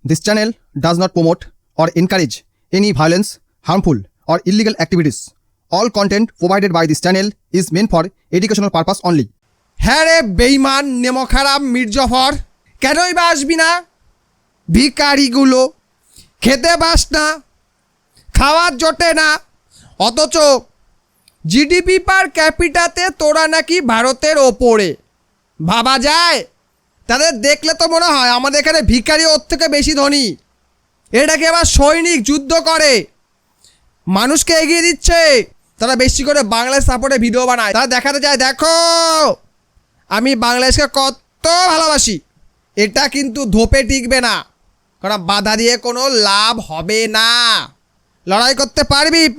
This channel does not promote or encourage any violence, harmful, or illegal activities. All content provided by this channel is meant for educational purpose only. হ্যাঁ রে বেঈমান নেমখারাম মির্জাফর, কেনই বা আসবি না? ভিখারিগুলো খেতে pass না, খাওয়ার জোটে না, অথচ জিডিপি পার ক্যাপিটাতে তোরা নাকি ভারতের ওপরে। ভাবা যায়? তাদের দেখলে তো মনে হয় আমাদের এখানে ভিখারি ওর থেকে বেশি ধনী। এটাকে আবার সৈনিক যুদ্ধ করে মানুষকে এগিয়ে দিচ্ছে। তারা বেশি করে বাংলাদেশ সাপোর্টে ভিডিও বানায়, তারা দেখাতে চায় দেখো আমি বাংলাদেশকে কত ভালোবাসি। এটা কিন্তু ধোপে টিকবে না, কারণ বাধা দিয়ে কোনো লাভ হবে না। লড়াই করতে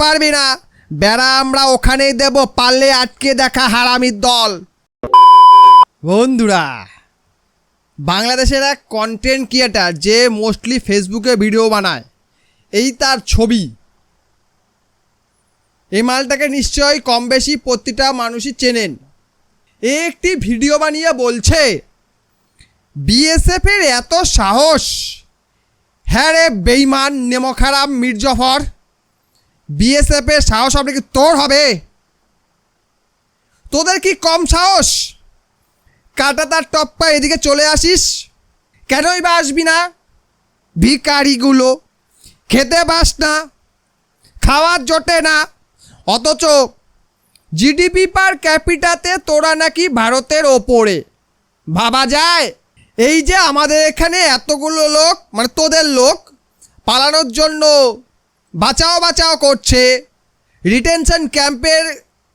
পারবি না, বেড়া আমরা ওখানেই দেব, পারলে আটকে দেখা হারামির দল। বন্ধুরা, বাংলাদেশের এক কন্টেন্ট ক্রিয়েটার যে মোস্টলি ফেসবুকে ভিডিও বানায়, এই তার ছবি। এই মালটাকে নিশ্চয়ই কম বেশি প্রতিটা মানুষই চেনেন। এ একটি ভিডিও বানিয়ে বলছে বিএসএফের এত সাহস। হ্যাঁ রে বেঈমান নেমখারাম মির্জাফর, বিএসএফের সাহস হবে কি তোর হবে? তোদের কি কম সাহস? কাটা তার টপ্পা এদিকে চলে আসিস, কেনই বা আসবি না? ভিখারিগুলো খেতে পাস না, খাওয়ার জোটে না, অথচ জিডিপি পার ক্যাপিটাতে তোরা নাকি ভারতের ওপরে। ভাবা যায়? এই যে আমাদের এখানে এতগুলো লোক, মানে তোদের লোক পালানোর জন্য বাঁচাও করছে, রিটেনশন ক্যাম্পের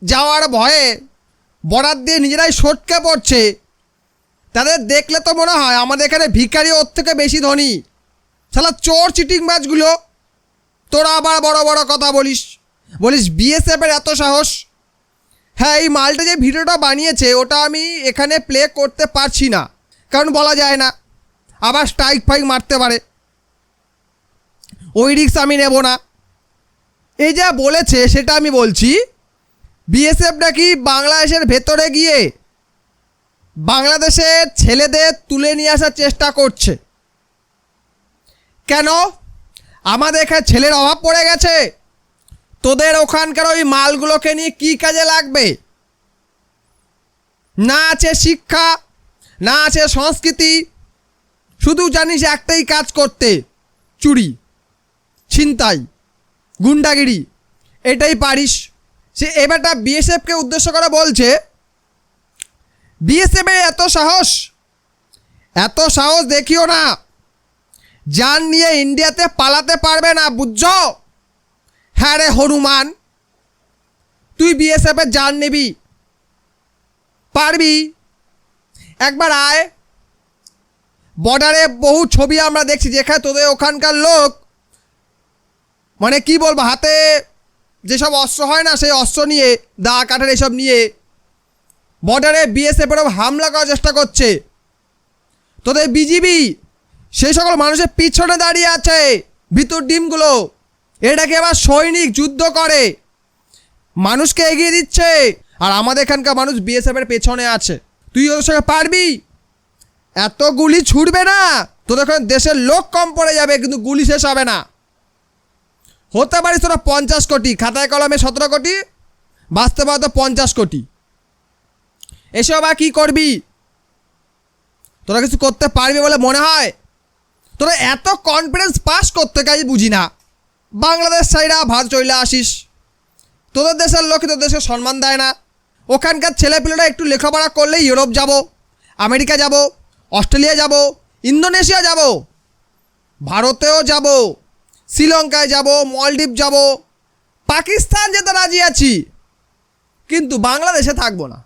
যাওয়ার ভয়ে বর্ডার দিয়ে নিজেরাই সটকে পড়ছে। তাদের দেখলে তো মনে হয় আমাদের এখানে ভিখারি ওর থেকে বেশি ধনী। শালা চোর চিটিংবাজগুলো, তোরা আবার বড় বড় কথা বলিস বিএসএফের এত সাহস। হ্যাঁ, এই মালটা যে ভিডিওটা বানিয়েছে ওটা আমি এখানে প্লে করতে পারছি না, কারণ বলা যায় না, আবার স্ট্রাইক ফাইক মারতে পারে, ওই রিস্ক আমি নেব না। এই যা বলেছে সেটা আমি বলছি, বিএসএফ নাকি বাংলাদেশের ভেতরে গিয়ে বাংলাদেশের ছেলেদের তুলে নিয়ে আসার চেষ্টা করছে। কেন? আমাদের এখানে ছেলের অভাব পড়ে গেছে। তোদের ওখানকার ওই মালগুলোকে নিয়ে কী কাজে লাগবে? না আছে শিক্ষা, না আছে সংস্কৃতি, শুধু জানিস একটাই কাজ করতে, চুরি, ছিনতাই, গুন্ডাগিরি, এটাই পারিস। সে এবারটা বিএসএফকে উদ্দেশ্য করে বলছে বিএসএফের এত সাহস দেখিও না, জান নিয়ে ইন্ডিয়াতে পালাতে পারবে না, বুঝছো? হ্যাঁ রে হনুমান, তুই বিএসএফের জান নিবি? পারবি? একবার আয়। বর্ডারে বহু ছবি আমরা দেখছি যেখানে তোদের ওখানকার লোক, মানে কি বলবো, হাতে যেসব অস্ত্র হয় না, সেই অস্ত্র নিয়ে, দা কাঠের এসব নিয়ে বর্ডারে বিএসএফের হামলা করার চেষ্টা করছে। তোদের বিজিবি সেই সকল মানুষের পিছনে দাঁড়িয়ে আছে, ভিতর ডিমগুলো। এটাকে আবার সৈনিক যুদ্ধ করে মানুষকে এগিয়ে দিচ্ছে, আর আমাদের এখানকার মানুষ বিএসএফের পেছনে আছে। তুই ওদের সঙ্গে পারবি? এত গুলি ছুটবে না, তোদের ওখানে দেশের লোক কম পড়ে যাবে, কিন্তু গুলি শেষ হবে না। হতে পারিস তোরা 50 কোটি, খাতায় কলমে 17 কোটি, বাস্তবে হয়তো 50 কোটি। এসব আর কী করবি? তোরা কিছু করতে পারবি বলে মনে হয়? তোরা এত কনফিডেন্স পাস করতে কাজ বুঝি না। বাংলাদেশ সাইডা ভারত চলে আসিস, তোদের দেশের লোক তোদের দেশকে সম্মান দেয় না। ওখানকার ছেলেপিলেরা একটু লেখাপড়া করলেই ইউরোপ যাব, আমেরিকা যাব, অস্ট্রেলিয়া যাব, ইন্দোনেশিয়া যাব, ভারতেও যাব, শ্রীলঙ্কায় যাব, মলদ্বীপ যাব, পাকিস্তান যেতে রাজি আছি, কিন্তু বাংলাদেশে থাকবো না।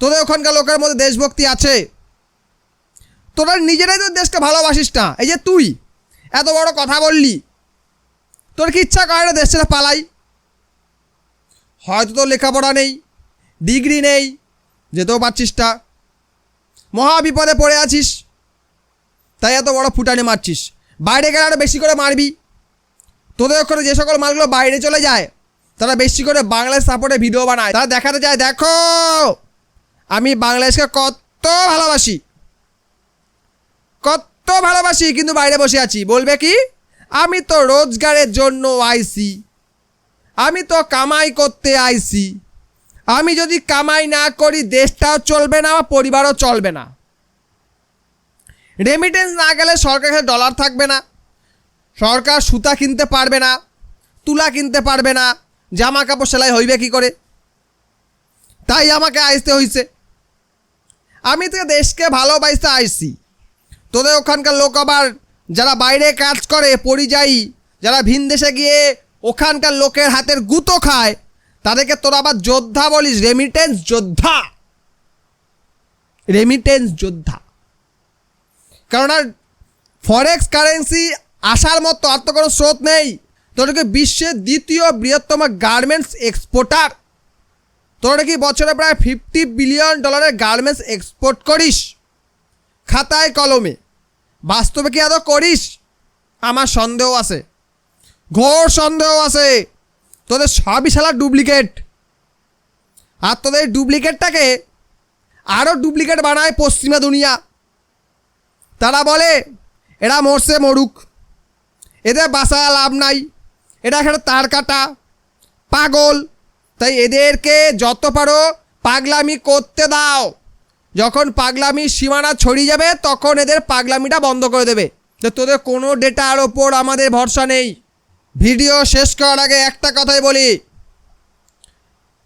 তোদের ওখানকার লোকের মধ্যে দেশভক্তি আছে, তোরা নিজেরাই তোর দেশকে ভালোবাসিস না। এই যে তুই এত বড় কথা বললি, তোর কি ইচ্ছা করে না দেশ ছেড়ে পালাই? হয়তো তোর লেখাপড়া নেই, ডিগ্রি নেই, যেতেও পারছিস না, মহা বিপদে পড়ে আছিস, তাই এত বড় ফুটানি মারছিস। বাইরে গেলে আরও বেশি করে মারবি। তোদের ওখানে যে সকল মালগুলো বাইরে চলে যায়, তারা বেশি করে বাংলাদেশ সাপোর্টে ভিডিও বানায়, তারা দেখাতে চায় দেখো আমি বাংলাদেশকে কত ভালোবাসি, কত তো ভালোবাসি কিন্তু বাইরে বসে আছি, বলবে কি আমি তো রোজগারের জন্য আইছি, আমি তো কামাই করতে আইছি, আমি যদি কামাই না করি দেশটাও চলবে না, আমার পরিবারও চলবে না। রেমিটেন্স না গেলে সরকারের কাছে ডলার থাকবে না, সরকার সুতা কিনতে পারবে না, তুলা কিনতে পারবে না, জামা কাপড় সেলাই হইবে কি করে? তাই আমাকে আসতে হইছে। আমি তো দেশকে ভালোবাসতে আইছি। তোদের ওখানকার লোক আবার যারা বাইরে কাজ করে পরিযায়ী, যারা ভিন দেশে গিয়ে ওখানকার লোকের হাতের গুঁতো খায়, তাদেরকে তোরা আবার যোদ্ধা বলিস, রেমিটেন্স যোদ্ধা, রেমিটেন্স যোদ্ধা। কেননা ফরেক্স কারেন্সি আসার মতো আর তো কোনো স্রোত নেই। তোদেরকে বিশ্বের দ্বিতীয় বৃহত্তম গার্মেন্টস এক্সপোর্টার, তোরা কি বছরে প্রায় $50 বিলিয়ন গার্মেন্টস এক্সপোর্ট করিস। খাতায় কলমে, বাস্তবে কি আদৌ করিস? আমার সন্দেহ আছে, ঘোর সন্দেহ আছে। তোদের সবই শালা ডুপ্লিকেট। আর তোদের ডুপ্লিকেটটাকে আরও ডুপ্লিকেট বানায় পশ্চিমা দুনিয়া। তারা বলে এরা মরছে মরুক, এদের বাসা লাভ নাই, এটা এখানে তার কাটা, পাগল। তাই এদেরকে যত পারো পাগলামি করতে দাও। যখন পাগলামির সীমানা ছড়িয়ে যাবে তখন এদের পাগলামিটা বন্ধ করে দেবে। তো তোদের কোনো ডেটার ওপর আমাদের ভরসা নেই। ভিডিও শেষ করার আগে একটা কথাই বলি,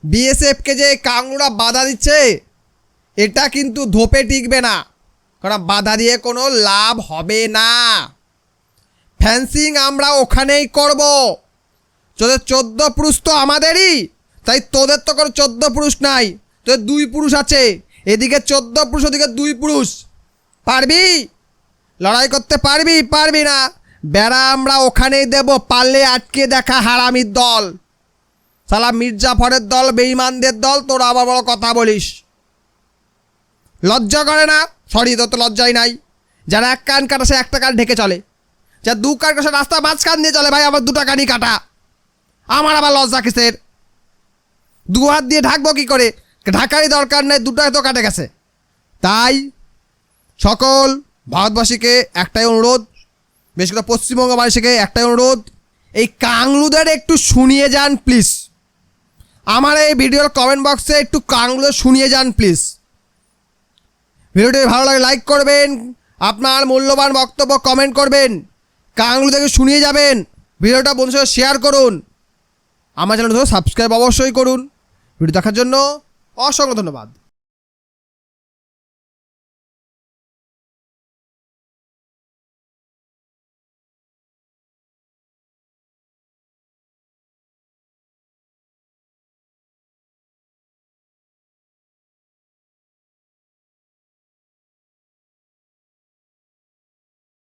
বিএসএফকে যে কাংড়া বাধা দিচ্ছে এটা কিন্তু ধোপে টিকবে না, কারণ বাধা দিয়ে কোনো লাভ হবে না। ফেন্সিং আমরা ওখানেই করব। তোদের 14 পুরুষ তো আমাদেরই, তাই তোদের তো কোনো 14 পুরুষ নাই, তোদের 2 পুরুষ আছে। এদিকে 14 পুরুষ, ওদিকে 2 পুরুষ। পারবি লড়াই করতে? পারবি না। বেড়া আমরা ওখানেই দেব, পারলে আটকে দেখা হারামির দল, সালা মির্জাফরের দল, বেঈমানদের দল। তোরা আবার বড় কথা বলিস, লজ্জা করে না? সরি, তোর তো লজ্জাই নাই। যারা এক কান কাটা সে একটা কান ঢেকে চলে, যারা 2 কান কাটা রাস্তা মাঝখান দিয়ে চলে, ভাই আমার 2টা কানই কাটা, আমার আবার লজ্জা কিসের? 2 হাত দিয়ে ঢাকবো কি করে? ঢাকারই দরকার নেই, 2টাই তো কাটে গেছে। তাই সকল ভারতবাসীকে একটাই অনুরোধ, বিশেষ করে পশ্চিমবঙ্গবাসীকে একটাই অনুরোধ, এই কাংলুদের একটু শুনিয়ে যান প্লিজ। আমার এই ভিডিওর কমেন্ট বক্সে একটু কাংলুদের শুনিয়ে যান প্লিজ। ভিডিওটি ভালো লাগে লাইক করবেন, আপনার মূল্যবান বক্তব্য কমেন্ট করবেন, কাংলুদেরকে শুনিয়ে যাবেন। ভিডিওটা বন্ধুদের সাথে শেয়ার করুন, আমার চ্যানেলটা সাবস্ক্রাইব অবশ্যই করুন। ভিডিও দেখার জন্য অসংখ্য ধন্যবাদ।